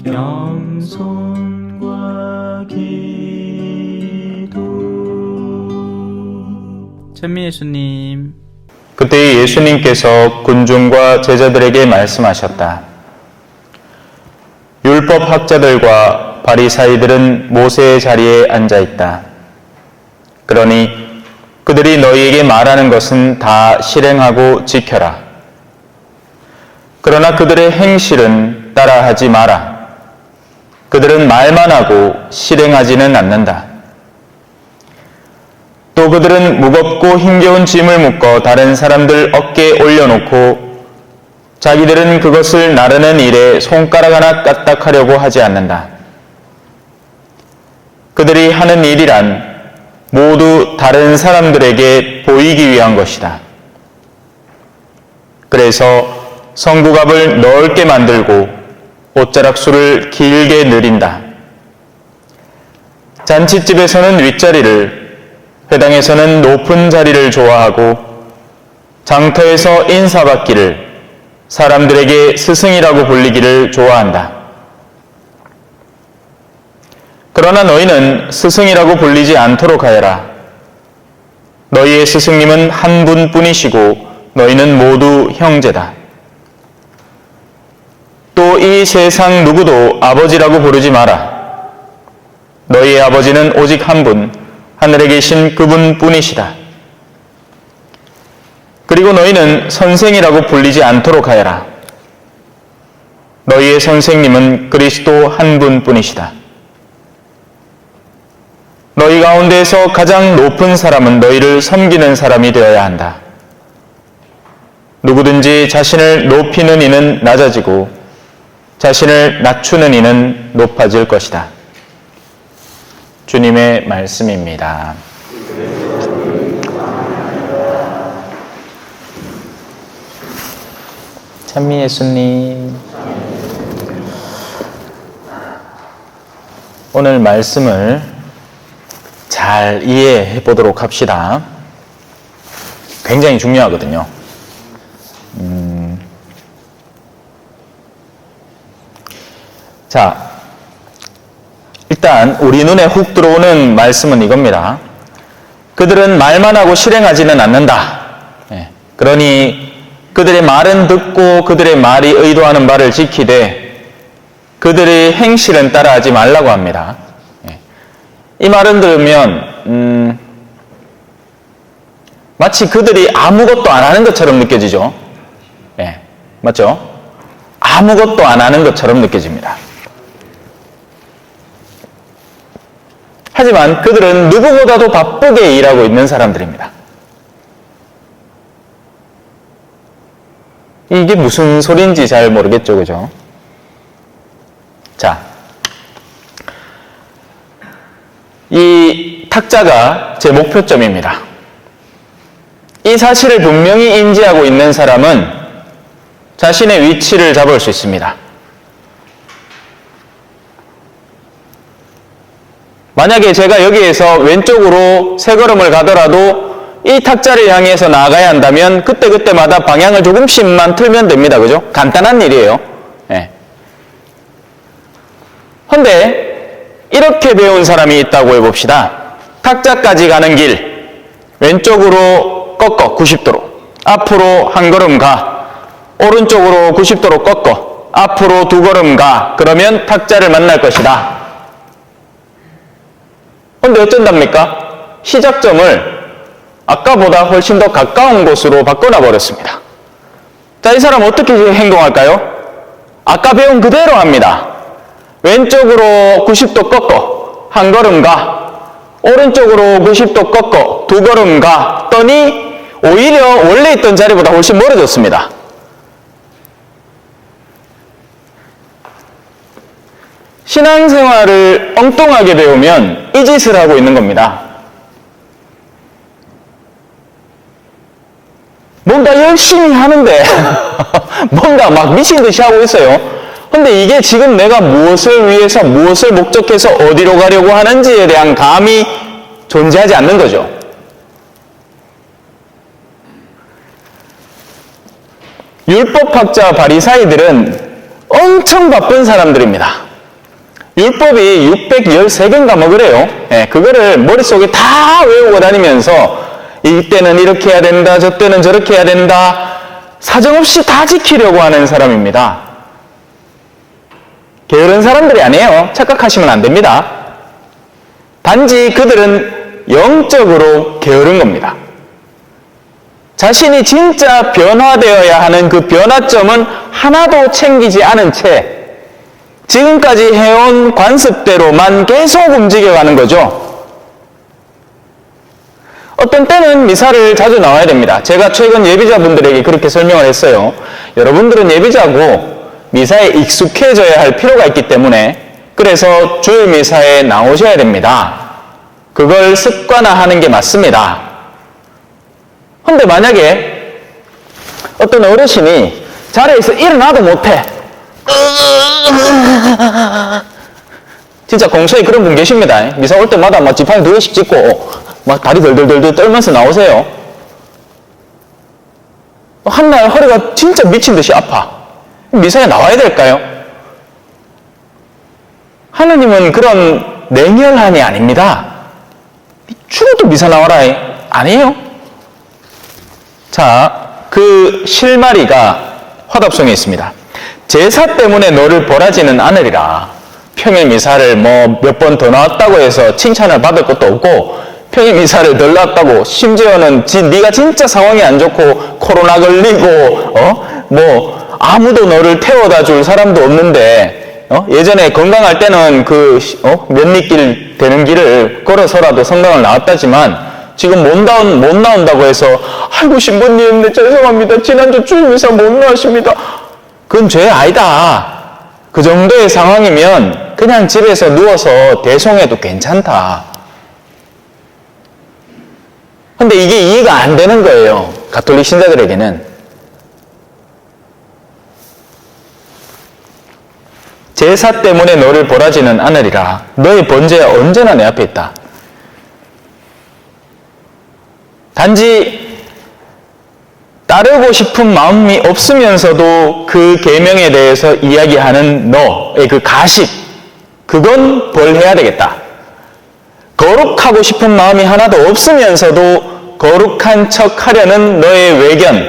겸손과 기도. 찬미 예수님. 그때 예수님께서 군중과 제자들에게 말씀하셨다. 율법 학자들과 바리사이들은 모세의 자리에 앉아 있다. 그러니 그들이 너희에게 말하는 것은 다 실행하고 지켜라. 그러나 그들의 행실은 따라하지 마라. 그들은 말만 하고 실행하지는 않는다. 또 그들은 무겁고 힘겨운 짐을 묶어 다른 사람들 어깨에 올려놓고 자기들은 그것을 나르는 일에 손가락 하나 까딱하려고 하지 않는다. 그들이 하는 일이란 모두 다른 사람들에게 보이기 위한 것이다. 그래서 성구갑을 넓게 만들고 옷자락수를 길게 늘인다. 잔칫집에서는 윗자리를, 회당에서는 높은 자리를 좋아하고 장터에서 인사받기를, 사람들에게 스승이라고 불리기를 좋아한다. 그러나 너희는 스승이라고 불리지 않도록 하여라. 너희의 스승님은 한 분뿐이시고 너희는 모두 형제다. 또 이 세상 누구도 아버지라고 부르지 마라. 너희의 아버지는 오직 한 분, 하늘에 계신 그분뿐이시다. 그리고 너희는 선생이라고 불리지 않도록 하여라. 너희의 선생님은 그리스도 한 분뿐이시다. 너희 가운데서 가장 높은 사람은 너희를 섬기는 사람이 되어야 한다. 누구든지 자신을 높이는 이는 낮아지고 자신을 낮추는 이는 높아질 것이다. 주님의 말씀입니다. 찬미 예수님. 오늘 말씀을 잘 이해해 보도록 합시다. 굉장히 중요하거든요. 자, 일단 우리 눈에 훅 들어오는 말씀은 이겁니다. 그들은 말만 하고 실행하지는 않는다. 그러니 그들의 말은 듣고 그들의 말이 의도하는 바를 지키되 그들의 행실은 따라하지 말라고 합니다. 이 말은 들으면 마치 그들이 아무것도 안 하는 것처럼 느껴지죠. 맞죠? 아무것도 안 하는 것처럼 느껴집니다. 하지만 그들은 누구보다도 바쁘게 일하고 있는 사람들입니다. 이게 무슨 소리인지 잘 모르겠죠, 그죠? 자, 이 탁자가 제 목표점입니다. 이 사실을 분명히 인지하고 있는 사람은 자신의 위치를 잡을 수 있습니다. 만약에 제가 여기에서 왼쪽으로 세 걸음을 가더라도 이 탁자를 향해서 나아가야 한다면 그때그때마다 방향을 조금씩만 틀면 됩니다. 그죠? 간단한 일이에요. 그런데 이렇게 배운 사람이 있다고 해봅시다. 탁자까지 가는 길 왼쪽으로 꺾어 90도로 앞으로 한 걸음 가, 오른쪽으로 90도로 꺾어 앞으로 두 걸음 가. 그러면 탁자를 만날 것이다. 그런데 어쩐답니까? 시작점을 아까보다 훨씬 더 가까운 곳으로 바꿔놔 버렸습니다. 자, 이 사람 어떻게 행동할까요? 아까 배운 그대로 합니다. 왼쪽으로 90도 꺾어 한 걸음 가, 오른쪽으로 90도 꺾어 두 걸음 가 더니 오히려 원래 있던 자리보다 훨씬 멀어졌습니다. 신앙생활을 엉뚱하게 배우면 이 짓을 하고 있는 겁니다. 뭔가 열심히 하는데 뭔가 막 미친 듯이 하고 있어요. 근데 이게 지금 내가 무엇을 위해서 무엇을 목적해서 어디로 가려고 하는지에 대한 감이 존재하지 않는 거죠. 율법학자 바리사이들은 엄청 바쁜 사람들입니다. 율법이 613개인가 뭐 그래요. 예, 그거를 머릿속에 다 외우고 다니면서 이때는 이렇게 해야 된다, 저 때는 저렇게 해야 된다, 사정없이 다 지키려고 하는 사람입니다. 게으른 사람들이 아니에요. 착각하시면 안 됩니다. 단지 그들은 영적으로 게으른 겁니다. 자신이 진짜 변화되어야 하는 그 변화점은 하나도 챙기지 않은 채 지금까지 해온 관습대로만 계속 움직여가는 거죠. 어떤 때는 미사를 자주 나와야 됩니다. 제가 최근 예비자분들에게 그렇게 설명을 했어요. 여러분들은 예비자고 미사에 익숙해져야 할 필요가 있기 때문에 그래서 주일 미사에 나오셔야 됩니다. 그걸 습관화하는 게 맞습니다. 근데 만약에 어떤 어르신이 자리에서 일어나도 못해. 진짜 공소에 그런 분 계십니다. 미사 올 때마다 막 지팡이 2개씩 짚고 막 다리 덜덜덜 떨면서 나오세요. 한날 허리가 진짜 미친 듯이 아파. 미사에 나와야 될까요? 하느님은 그런 냉혈한이 아닙니다. 죽어도 미사 나와라. 아니에요. 자, 그 실마리가 화답송에 있습니다. 제사 때문에 너를 벌하지는 않으리라. 평일 미사를 뭐 몇 번 더 나왔다고 해서 칭찬을 받을 것도 없고 평일 미사를 덜 나왔다고 심지어는 네가 진짜 상황이 안 좋고 코로나 걸리고 뭐 아무도 너를 태워다 줄 사람도 없는데 예전에 건강할 때는 그 몇리길 되는 길을 걸어서라도 성당을 나왔다지만 지금 못 나온다고 해서 아이고 신부님 네, 죄송합니다. 지난주 주일미사 못 나왔습니다. 그건 죄 아니다. 그 정도의 상황이면 그냥 집에서 누워서 대송해도 괜찮다. 근데 이게 이해가 안 되는 거예요. 가톨릭 신자들에게는. 제사 때문에 너를 벌하지는 않으리라. 너의 번제가 언제나 내 앞에 있다. 단지 따르고 싶은 마음이 없으면서도 그 계명에 대해서 이야기하는 너의 그 가십, 그건 벌해야 되겠다. 거룩하고 싶은 마음이 하나도 없으면서도 거룩한 척 하려는 너의 외견,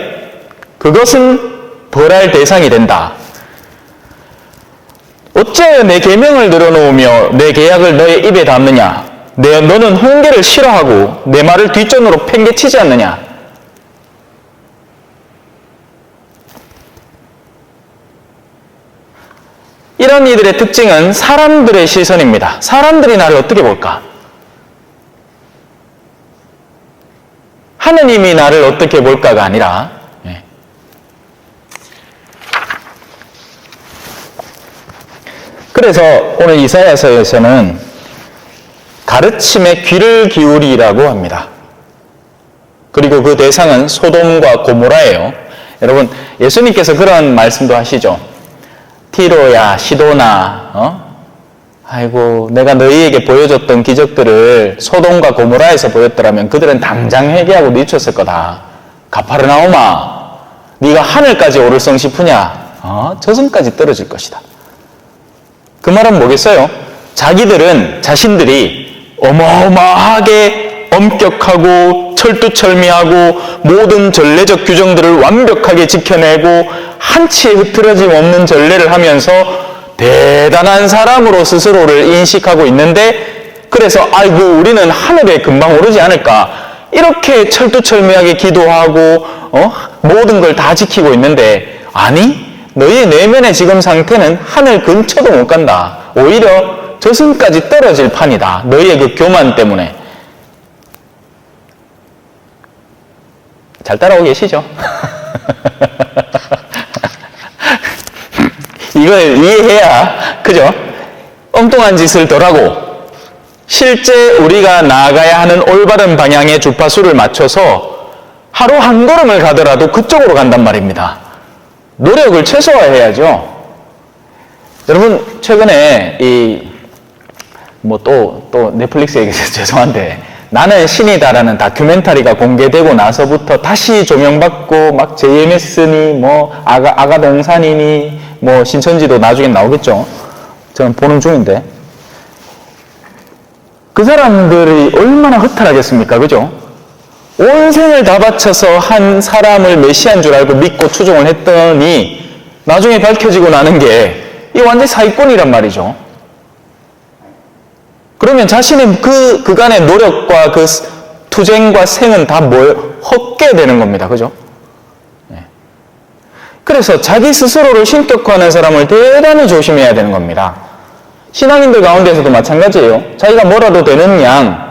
그것은 벌할 대상이 된다. 어째 내 계명을 늘어놓으며 내 계약을 너의 입에 담느냐? 너는 훈계를 싫어하고 내 말을 뒷전으로 팽개치지 않느냐? 이런 이들의 특징은 사람들의 시선입니다. 사람들이 나를 어떻게 볼까? 하느님이 나를 어떻게 볼까가 아니라 그래서 오늘 이사야서에서는 가르침에 귀를 기울이라고 합니다. 그리고 그 대상은 소돔과 고모라예요. 여러분 예수님께서 그런 말씀도 하시죠. 티로야 시도나 아이고 내가 너희에게 보여줬던 기적들을 소돔과 고모라에서 보였더라면 그들은 당장 회개하고 늦췄을 거다. 가파르나오마 네가 하늘까지 오를 성 싶으냐? 저승까지 떨어질 것이다. 그 말은 뭐겠어요? 자신들이 어마어마하게 엄격하고 철두철미하고 모든 전례적 규정들을 완벽하게 지켜내고 한치의 흐트러짐 없는 전례를 하면서 대단한 사람으로 스스로를 인식하고 있는데 그래서 아이고 우리는 하늘에 금방 오르지 않을까 이렇게 철두철미하게 기도하고 모든 걸 다 지키고 있는데 아니 너희의 내면의 지금 상태는 하늘 근처도 못 간다. 오히려 저승까지 떨어질 판이다. 너희의 그 교만 때문에. 잘 따라오고 계시죠? 이걸 이해해야 그죠? 엉뚱한 짓을 덜하고 실제 우리가 나아가야 하는 올바른 방향의 주파수를 맞춰서 하루 한 걸음을 가더라도 그쪽으로 간단 말입니다. 노력을 최소화해야죠. 여러분 최근에 또 넷플릭스 얘기해서 죄송한데 나는 신이다라는 다큐멘터리가 공개되고 나서부터 다시 조명받고 막 JMS니 뭐 아가동산이니 뭐 신천지도 나중에 나오겠죠. 저는 보는 중인데 그 사람들이 얼마나 허탈하겠습니까? 그죠? 온 생을 다 바쳐서 한 사람을 메시아인 줄 알고 믿고 추종을 했더니 나중에 밝혀지고 나는 게 이 완전히 사기꾼이란 말이죠. 그러면 자신의 그간의 노력과 그 투쟁과 생은 다 헛게 되는 겁니다. 그죠? 그래서 자기 스스로를 신격화하는 사람을 대단히 조심해야 되는 겁니다. 신앙인들 가운데서도 마찬가지예요. 자기가 뭐라도 되는 양,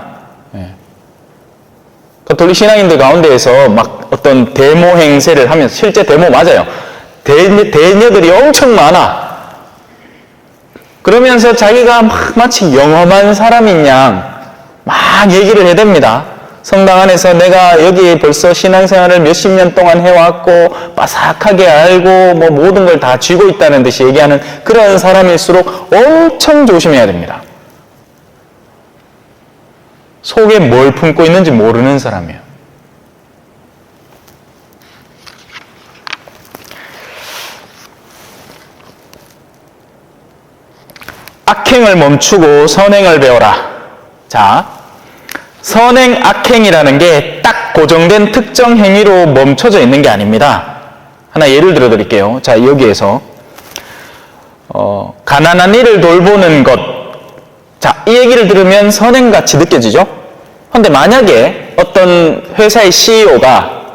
가톨릭 신앙인들 가운데에서 막 어떤 데모 행세를 하면서, 실제 데모 맞아요. 대녀들이 엄청 많아. 그러면서 자기가 마치 영험한 사람인 양 막 얘기를 해댑니다. 성당 안에서 내가 여기 벌써 신앙생활을 몇십 년 동안 해왔고 빠삭하게 알고 뭐 모든 걸 다 쥐고 있다는 듯이 얘기하는 그런 사람일수록 엄청 조심해야 됩니다. 속에 뭘 품고 있는지 모르는 사람이에요. 악행을 멈추고 선행을 배워라. 자, 선행, 악행이라는 게 딱 고정된 특정 행위로 멈춰져 있는 게 아닙니다. 하나 예를 들어 드릴게요. 자, 여기에서 가난한 이를 돌보는 것. 자, 이 얘기를 들으면 선행같이 느껴지죠? 그런데 만약에 어떤 회사의 CEO가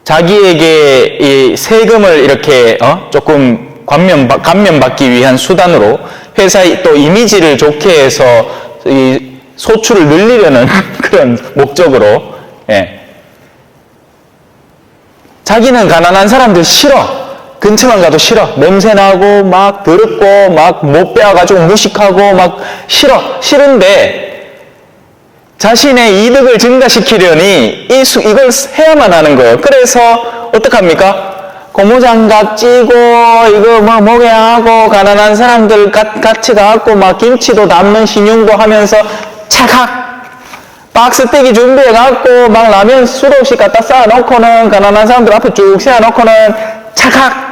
자기에게 이 세금을 이렇게 조금 감면받기 위한 수단으로 회사의 또 이미지를 좋게 해서 이 소출을 늘리려는 그런 목적으로, 자기는 가난한 사람들 싫어. 근처만 가도 싫어. 냄새나고 막 더럽고 막 못 빼와가지고 무식하고 막 싫은데 자신의 이득을 증가시키려니 이걸 해야만 하는 거예요. 그래서 어떡합니까? 고무장갑 찌고 이거 막 목에 하고 가난한 사람들 같이 가갖고 막 김치도 담는 신용도 하면서 차각 박스 떼기 준비해갖고 막 라면 수도 없이 갖다 쌓아놓고는 가난한 사람들 앞에 쭉 세워놓고는 차각.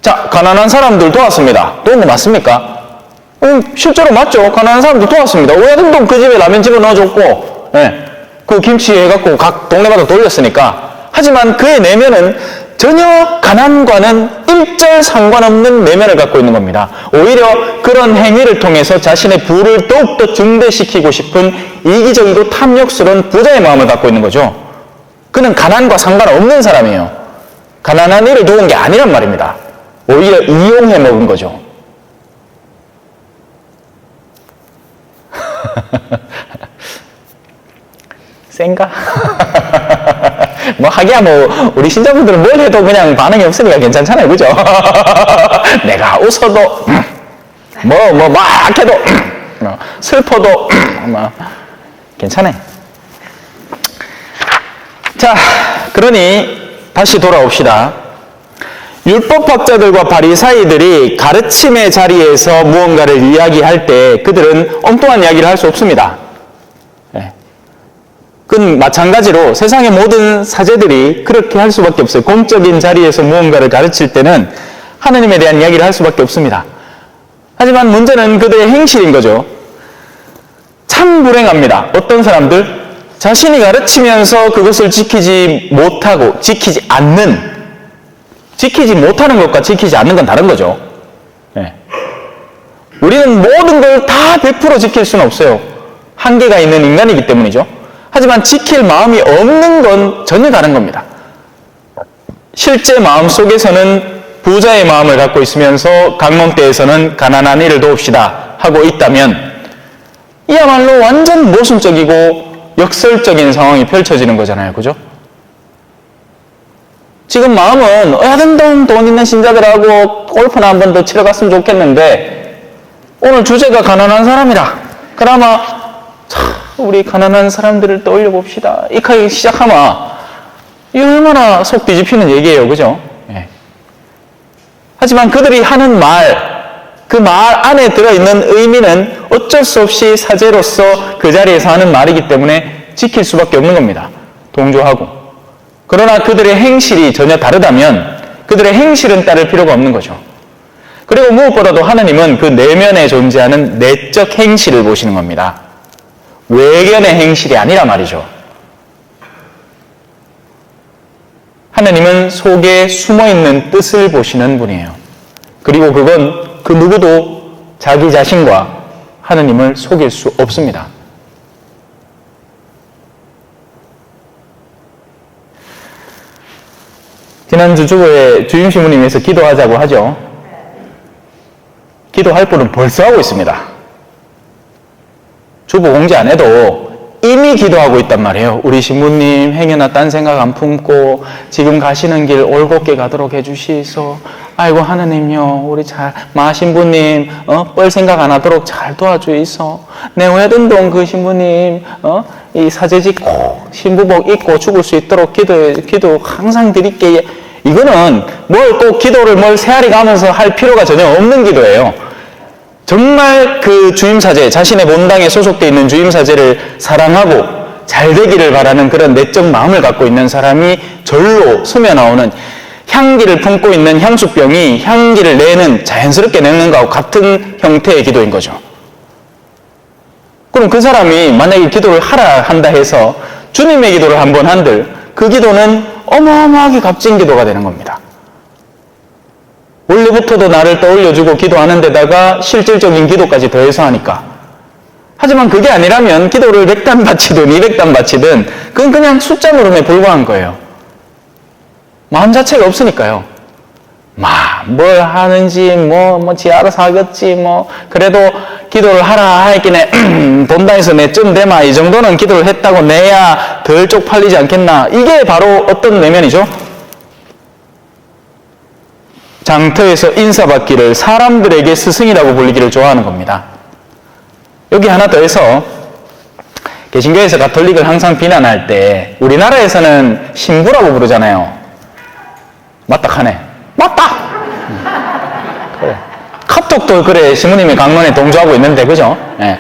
자, 가난한 사람들 도왔습니다. 도운 거 맞습니까? 실제로 맞죠. 가난한 사람들 도왔습니다. 오야등동 그 집에 라면 집어넣어줬고 그 김치 해갖고 각 동네마다 돌렸으니까. 하지만 그의 내면은 전혀 가난과는 일절 상관없는 내면을 갖고 있는 겁니다. 오히려 그런 행위를 통해서 자신의 부를 더욱더 증대시키고 싶은 이기적이고 탐욕스러운 부자의 마음을 갖고 있는 거죠. 그는 가난과 상관없는 사람이에요. 가난한 이를 도운 게 아니란 말입니다. 오히려 이용해 먹은 거죠. 센가? 뭐 하기야 뭐 우리 신자분들은 뭘 해도 그냥 반응이 없으니까 괜찮잖아요. 그죠? 내가 웃어도 막 해도 슬퍼도 괜찮아요. 자, 그러니 다시 돌아옵시다. 율법학자들과 바리사이들이 가르침의 자리에서 무언가를 이야기할 때 그들은 엉뚱한 이야기를 할 수 없습니다. 그건 마찬가지로 세상의 모든 사제들이 그렇게 할 수밖에 없어요. 공적인 자리에서 무언가를 가르칠 때는 하느님에 대한 이야기를 할 수밖에 없습니다. 하지만 문제는 그들의 행실인 거죠. 참 불행합니다. 어떤 사람들 자신이 가르치면서 그것을 지키지 못하고 지키지 못하는 것과 지키지 않는 건 다른 거죠. 우리는 모든 걸 다 100% 지킬 수는 없어요. 한계가 있는 인간이기 때문이죠. 하지만 지킬 마음이 없는 건 전혀 다른 겁니다. 실제 마음 속에서는 부자의 마음을 갖고 있으면서 강몽때에서는 가난한 이를 도웁시다 하고 있다면 이야말로 완전 모순적이고 역설적인 상황이 펼쳐지는 거잖아요. 그죠? 지금 마음은 어야등동 돈 있는 신자들하고 골프나 한 번 더 치러 갔으면 좋겠는데 오늘 주제가 가난한 사람이라 그나마 우리 가난한 사람들을 떠올려 봅시다. 이렇게 시작하면 이 얼마나 속 뒤집히는 얘기예요. 그죠? 하지만 그들이 하는 그 말 안에 들어있는 의미는 어쩔 수 없이 사제로서 그 자리에서 하는 말이기 때문에 지킬 수밖에 없는 겁니다. 동조하고. 그러나 그들의 행실이 전혀 다르다면 그들의 행실은 따를 필요가 없는 거죠. 그리고 무엇보다도 하나님은 그 내면에 존재하는 내적 행실을 보시는 겁니다. 외견의 행실이 아니라 말이죠. 하나님은 속에 숨어있는 뜻을 보시는 분이에요. 그리고 그건 그 누구도 자기 자신과 하나님을 속일 수 없습니다. 지난주 주보에 주임신부님에서 기도하자고 하죠. 기도할 분은 벌써 하고 있습니다. 주보 공지 안 해도 이미 기도하고 있단 말이에요. 우리 신부님 행여나 딴 생각 안 품고 지금 가시는 길 올곧게 가도록 해주시소. 아이고 하나님요, 우리 마 신부님 뻘 생각 안 하도록 잘 도와주이소. 내 외동동 그 신부님 이 사제 짓고 신부복 입고 죽을 수 있도록 기도 항상 드릴게. 이거는 뭘 꼭 기도를 뭘 세알이 가면서 할 필요가 전혀 없는 기도예요. 정말 그 주임사제, 자신의 본당에 소속되어 있는 주임사제를 사랑하고 잘 되기를 바라는 그런 내적 마음을 갖고 있는 사람이 절로 스며나오는, 향기를 품고 있는 향수병이 향기를 내는, 자연스럽게 내는 것과 같은 형태의 기도인 거죠. 그럼 그 사람이 만약에 기도를 하라 한다 해서 주님의 기도를 한번 한들 그 기도는 어마어마하게 값진 기도가 되는 겁니다. 원래부터도 나를 떠올려주고 기도하는 데다가 실질적인 기도까지 더해서 하니까. 하지만 그게 아니라면 기도를 100단 바치든 200단 바치든 그건 그냥 숫자 노름에 불과한 거예요. 마음 자체가 없으니까요. 뭘 하는지 지 알아서 하겠지 그래도 기도를 하라 하겠네. 본당에서 내쯤 되마 이 정도는 기도를 했다고 내야 덜 쪽팔리지 않겠나. 이게 바로 어떤 내면이죠? 장터에서 인사받기를 사람들에게 스승이라고 불리기를 좋아하는 겁니다. 여기 하나 더 해서 개신교에서 가톨릭을 항상 비난할 때 우리나라에서는 신부라고 부르잖아요. 맞다 하네. 맞다! 그래. 카톡도 그래 신부님이 강론에 동조하고 있는데 그죠? 예.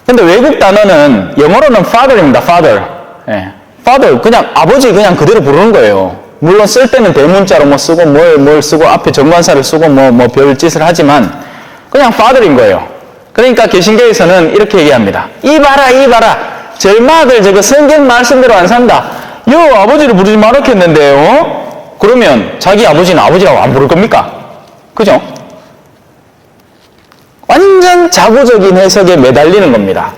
근데 외국 단어는 영어로는 father입니다. father. 예. father 그냥 아버지 그냥 그대로 부르는 거예요. 물론 쓸 때는 대문자로 쓰고 뭘 쓰고 앞에 정관사를 쓰고 별짓을 하지만 그냥 father인 거예요. 그러니까 개신교에서는 이렇게 얘기합니다. 이봐라 절마들 저거 성경 말씀대로 안 산다. 아버지를 부르지 말았겠는데요. 그러면 자기 아버지는 아버지라고 안 부를 겁니까? 그죠? 완전 자구적인 해석에 매달리는 겁니다.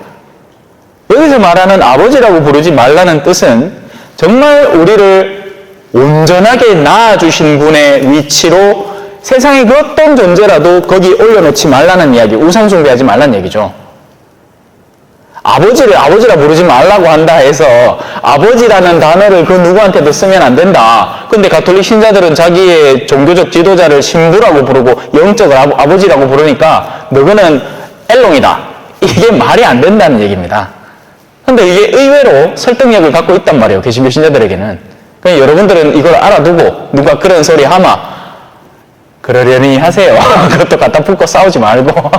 여기서 말하는 아버지라고 부르지 말라는 뜻은 정말 우리를 온전하게 낳아주신 분의 위치로 세상의 그 어떤 존재라도 거기 올려놓지 말라는 이야기, 우상숭배하지 말라는 얘기죠. 아버지를 아버지라 부르지 말라고 한다 해서 아버지라는 단어를 그 누구한테도 쓰면 안 된다. 근데 가톨릭 신자들은 자기의 종교적 지도자를 신부라고 부르고 영적을 아버지라고 부르니까 너그는 엘롱이다. 이게 말이 안 된다는 얘기입니다. 근데 이게 의외로 설득력을 갖고 있단 말이에요. 개신교 신자들에게는. 그러니까 여러분들은 이걸 알아두고 누가 그런 소리 하마 그러려니 하세요. 그것도 갖다 붙고 싸우지 말고.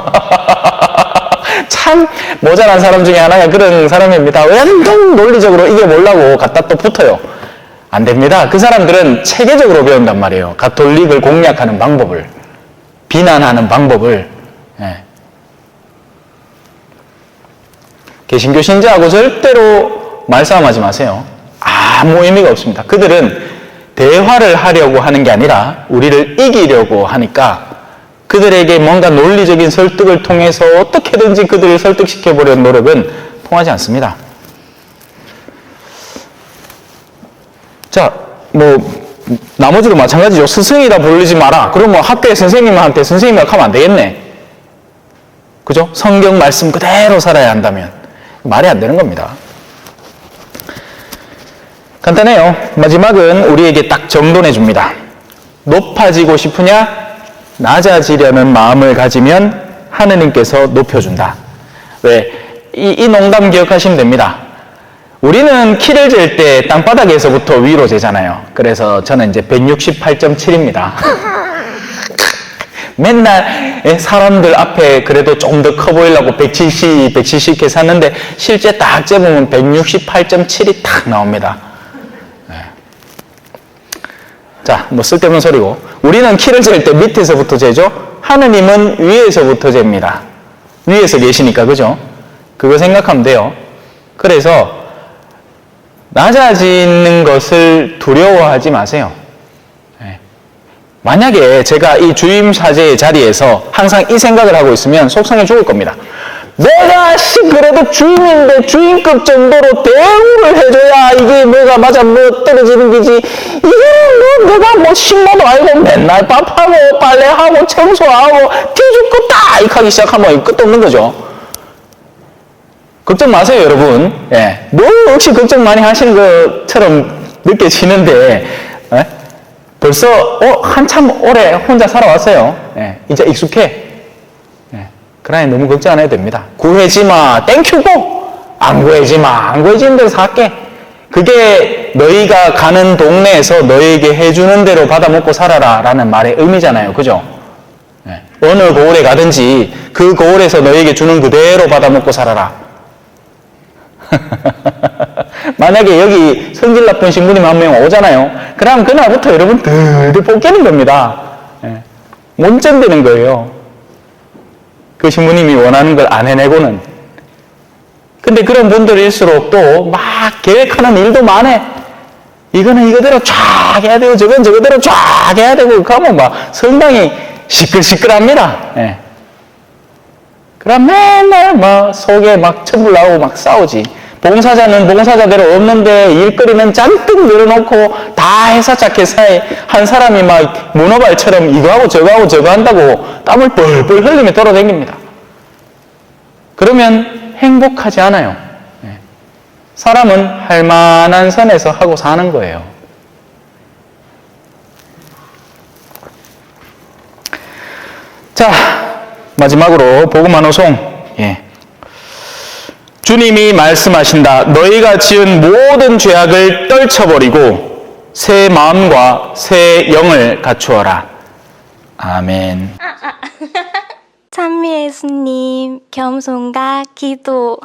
참 모자란 사람 중에 하나가 그런 사람입니다. 완전 논리적으로 이게 뭐라고 갖다 또 붙어요. 안 됩니다. 그 사람들은 체계적으로 배운단 말이에요. 가톨릭을 공략하는 방법을, 비난하는 방법을. 예. 개신교 신자하고 절대로 말싸움하지 마세요. 아무 의미가 없습니다. 그들은 대화를 하려고 하는 게 아니라 우리를 이기려고 하니까 그들에게 뭔가 논리적인 설득을 통해서 어떻게든지 그들을 설득시켜보려는 노력은 통하지 않습니다. 자, 나머지도 마찬가지죠. 스승이라 부르지 마라. 그럼 학교에 선생님한테 선생님이라고 하면 안 되겠네. 그죠? 성경 말씀 그대로 살아야 한다면. 말이 안 되는 겁니다. 간단해요. 마지막은 우리에게 딱 정돈해 줍니다. 높아지고 싶으냐? 낮아지려는 마음을 가지면 하느님께서 높여준다. 왜? 이 농담 기억하시면 됩니다. 우리는 키를 잴 때 땅바닥에서부터 위로 재잖아요. 그래서 저는 이제 168.7입니다. 맨날 사람들 앞에 그래도 좀 더 커 보이려고 170 이렇게 샀는데 실제 딱 재보면 168.7이 딱 나옵니다. 자, 쓸데없는 소리고. 우리는 키를 잴 때 밑에서부터 재죠? 하느님은 위에서부터 잽니다. 위에서 계시니까, 그죠? 그거 생각하면 돼요. 그래서 낮아지는 것을 두려워하지 마세요. 만약에 제가 이 주임 사제의 자리에서 항상 이 생각을 하고 있으면 속상해 죽을 겁니다. 내가 그래도 주임인데 주임급 정도로 대우를 해줘야 이게 뭐가 맞아 뭐 떨어지는 거지. 이게 뭐 내가 뭐 신모도 아니고 맨날 밥하고 빨래하고 청소하고 뒤죽고 딱 하기 시작하면 끝도 없는 거죠. 걱정 마세요, 여러분. 예. 뭐 역시 걱정 많이 하시는 것처럼 느껴지는데 벌써 한참 오래 혼자 살아왔어요. 예. 이제 익숙해. 그러니 너무 걱정 안 해도 됩니다. 구해지 마, 땡큐고! 안 구해지 마, 안 구해지는 대로 살게. 그게 너희가 가는 동네에서 너희에게 해주는 대로 받아먹고 살아라 라는 말의 의미잖아요. 그죠? 어느 고을에 가든지 그 고을에서 너희에게 주는 그대로 받아먹고 살아라. 만약에 여기 성질 나쁜 신부님 한 명 오잖아요. 그럼 그날부터 여러분 들들 뽑기는 겁니다. 못 견디는 거예요. 그 신부님이 원하는 걸 안 해내고는. 근데 그런 분들일수록 또 막 계획하는 일도 많아. 이거는 이거대로 쫙 해야 되고 저건 저거대로 쫙 해야 되고 가면 막 성당이 시끌시끌합니다. 그럼 맨날 막 속에 막 천불 나오고 막 싸우지. 봉사자는 봉사자대로 없는데 일거리는 잔뜩 늘어놓고 다 회사짝 회사에 한 사람이 막 문어발처럼 이거하고 저거하고 저거 한다고 땀을 뻘뻘 흘리며 돌아다닙니다. 그러면 행복하지 않아요. 사람은 할 만한 선에서 하고 사는 거예요. 자, 마지막으로 복음 호송. 주님이 말씀하신다. 너희가 지은 모든 죄악을 떨쳐버리고 새 마음과 새 영을 갖추어라. 아멘. 찬미 예수님, 겸손과 기도.